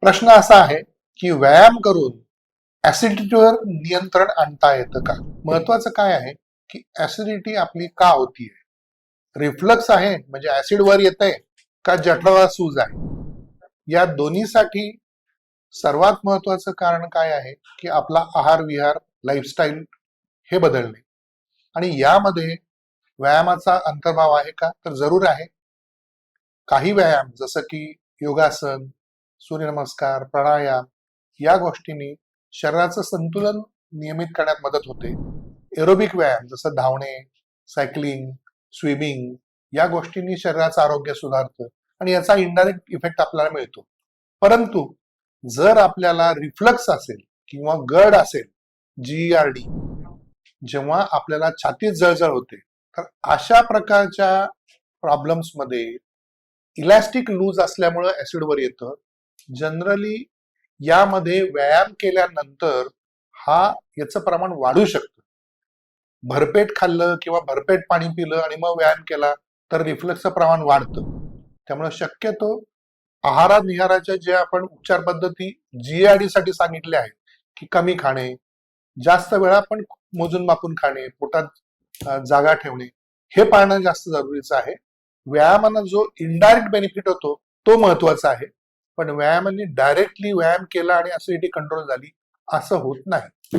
प्रश्न असा आहे की व्यायाम करून ऍसिडिटीवर नियंत्रण आणता येतं का? महत्वाचं काय आहे की ऍसिडिटी आपली का होतीये? रिफ्लक्स आहे म्हणजे ऍसिड वर येतंय का जठराला सूज आहे? या दोन्हीसाठी सर्वात महत्वाचं कारण काय आहे की आपला आहार विहार लाईफस्टाईल हे बदलणे. आणि यामध्ये व्यायामाचा अंतर्भाव आहे का? तर जरूर आहे. काही व्यायाम जसं की योगासन, सूर्यनमस्कार, प्राणायाम या गोष्टींनी शरीराचं संतुलन नियमित करण्यात मदत होते. एरोबिक व्यायाम जसं धावणे, सायकलिंग, स्विमिंग या गोष्टींनी शरीराचं आरोग्य सुधारतं आणि याचा इनडायरेक्ट इफेक्ट आपल्याला मिळतो. परंतु जर आपल्याला रिफ्लक्स असेल किंवा गड असेल, GERD, जेव्हा आपल्याला छातीत जळजळ होते, तर अशा प्रकारच्या प्रॉब्लेम्स मध्ये इलॅस्टिक लूज असल्यामुळे ऍसिडवर येतं. जनरली यामध्ये व्यायाम केल्यानंतर याचं प्रमाण वाढू शकतं. भरपेट खाल्लं किंवा भरपेट पाणी पिलं आणि मग व्यायाम केला तर रिफ्लक्सचं प्रमाण वाढतं. त्यामुळे शक्यतो आहारात निहाराच्या जे आपण उपचार पद्धती GERD साठी सांगितल्या आहेत की कमी खाणे, जास्त वेळा पण मोजून मापून खाणे, पोटात जागा ठेवणे, हे पाळणं जास्त जरुरीचं आहे. व्यायामानं जो इनडायरेक्ट बेनिफिट होतो तो महत्वाचा आहे, पण व्यायामाने डायरेक्टली व्यायाम केला आणि ऍसिडिटी कंट्रोल झाली असं होत नाही.